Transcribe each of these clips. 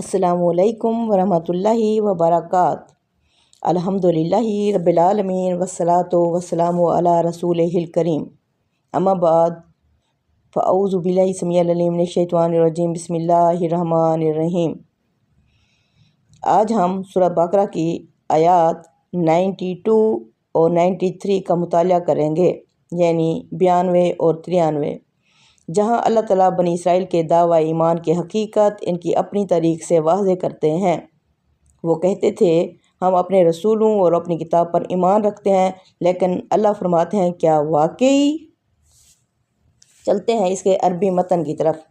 अस्सलामु अलैकुम वरहमतुल्लाहि वबरकात। अल्हम्दुलिल्लाहि रब्बिल आलमीन वस्सलातु वस्सलामु अला रसूलिहिल करीम। अम्मा बाद फ़अऊज़ु बिल्लाहि समीउल अलीम मिनश शैतानिर रजीम। बिस्मिल्लाहिर रहमानिर रहीम। आज हम सूरह बकरा की आयात 92 और 93 का मुताला करेंगे, यानी 92 और 93, जहाँ अल्लाह ताला बनी इसराइल के दावा ईमान की हकीकत इनकी अपनी तरीक़ से वाज़े करते हैं। वो कहते थे हम अपने रसूलों और अपनी किताब पर ईमान रखते हैं, लेकिन अल्लाह फरमाते हैं क्या वाकई? चलते हैं इसके अरबी मतन की तरफ।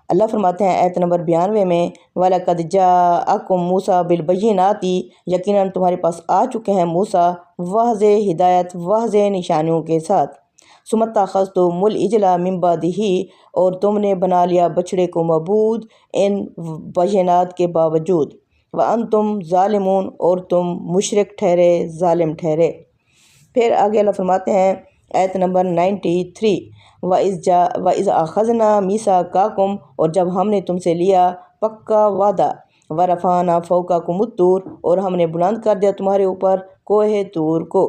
अल्लाह फरमाते हैं आयत नंबर 92 में, वलक़द जाअकुम मूसा बिलबय्यिनाति, यकीनन तुम्हारे पास आ चुके हैं मूसा वाज़े हिदायत वाज़े निशानियों के साथ। सुमत्तख़ज़्तुमुल इजला मिन बादिही, और तुमने बना लिया बछड़े को मबूद इन बय्यिनात के बावजूद। व अंतुम ज़ालिमून, और तुम मुशरिक ठहरे, ज़ालिम ठहरे। फिर आगे अल्लाह फरमाते हैं आयत नंबर 93, वइज़ अख़ज़ना मीसाक़कुम, और जब हमने तुमसे लिया पक्का वादा। व रफ़अना फ़ौक़कुमुत तूर, और हमने बुलंद कर दिया तुम्हारे ऊपर कोहे तूर को।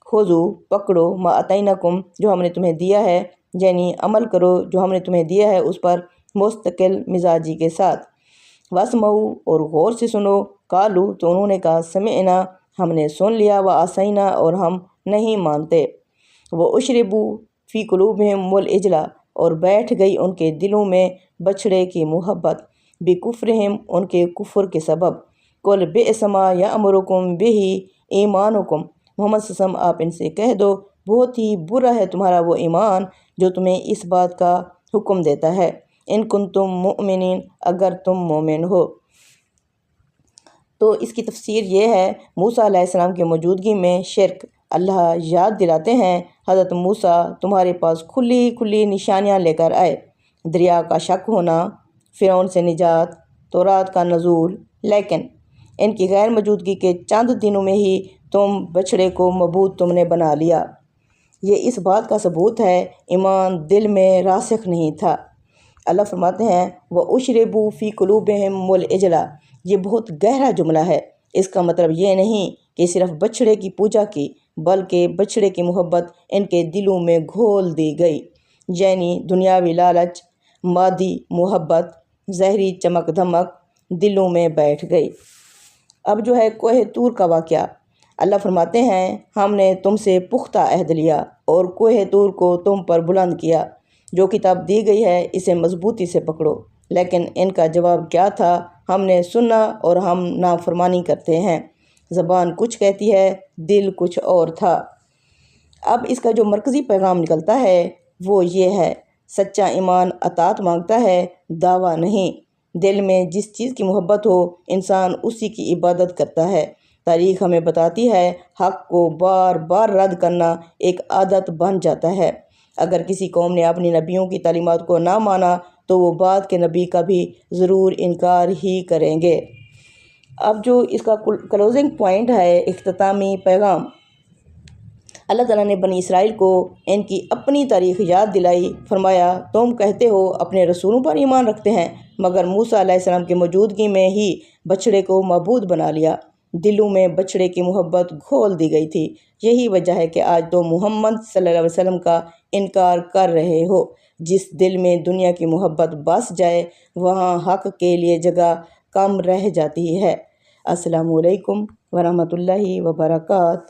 खुज़ू पकड़ो मा अतैनाकुम, जो हमने तुम्हें दिया है, यानी अमल करो जो हमने तुम्हें दिया है उस पर मुस्तकिल मिजाजी के साथ। वस्मऊ, और गौर से सुनो। कालू, तो उन्होंने कहा समिअना, हमने सुन लिया। व असैना, और हम नहीं मानते। वो उशरिबू फ़ी कुलूबिहिमुल इजला, और बैठ गई उनके दिलों में बछड़े की मोहब्बत। बिकुफ्रिहिम, उनके कुफ्र के सबब। कुल बिअसमा यअमुरुकुम बिही ईमानुकुम, मोहम्मद सल्लल्लाहु अलैहि वसल्लम आप इनसे कह दो बहुत ही बुरा है तुम्हारा वो ईमान जो तुम्हें इस बात का हुक्म देता है। इन कुंतुम मुमिनीन, अगर तुम मोमिन हो। तो इसकी तफसीर ये है, मूसा अलैहिस्सलाम की मौजूदगी में शिरक। अल्लाह याद दिलाते हैं हज़रत मूसा तुम्हारे पास खुली खुली निशानियाँ लेकर आए। दरिया का शक होना, फ़िरौन से निजात, तौरात का नज़ूल, लेकिन इनकी गैर मौजूदगी के चंद दिनों में ही तुम बछड़े को मबूद तुमने बना लिया। ये इस बात का सबूत है ईमान दिल में रासिख नहीं था। अल्लाह फरमाते हैं व उशरिबू फ़ी कुलूबिहिमुल इजला, ये बहुत गहरा जुमला है। इसका मतलब ये नहीं कि सिर्फ बछड़े की पूजा की, बल्कि बछड़े की मोहब्बत इनके दिलों में घोल दी गई, यानी दुनियावी लालच, मादी मोहब्बत, जहरी चमक धमक दिलों में बैठ गई। अब जो है कोहे तूर का वाक़या, अल्लाह फरमाते हैं हमने तुमसे पुख्ता अहद लिया और कोहे तूर को तुम पर बुलंद किया। जो किताब दी गई है इसे मजबूती से पकड़ो। लेकिन इनका जवाब क्या था? हमने सुना और हम नाफरमानी करते हैं। ज़बान कुछ कहती है, दिल कुछ और था। अब इसका जो मरकज़ी पैगाम निकलता है वो ये है, सच्चा ईमान अताअत मांगता है, दावा नहीं। दिल में जिस चीज़ की मोहब्बत हो इंसान उसी की इबादत करता है। तारीख़ हमें बताती है हक़ को बार बार रद्द करना एक आदत बन जाता है। अगर किसी कौम ने अपनी नबियों की तालीमात को ना माना तो वो बाद के नबी का भी ज़रूर इनकार ही करेंगे। अब जो इसका क्लोजिंग पॉइंट है, इख्तितामी पैगाम, अल्लाह ताला ने बनी इसराइल को इनकी अपनी तारीख़ याद दिलाई। फरमाया तुम कहते हो अपने रसूलों पर ईमान रखते हैं, मगर मूसा अलैहिस्सलाम की मौजूदगी में ही बछड़े को मबूद बना लिया। दिलों में बछड़े की मोहब्बत घोल दी गई थी। यही वजह है कि आज तो मोहम्मद सल्लल्लाहु अलैहि वसल्लम का इनकार कर रहे हो। जिस दिल में दुनिया की मोहब्बत बस जाए वहाँ हक़ के लिए जगह कम रह जाती है। अस्सलामु अलैकुम वरहमतुल्लाहि वबरकात।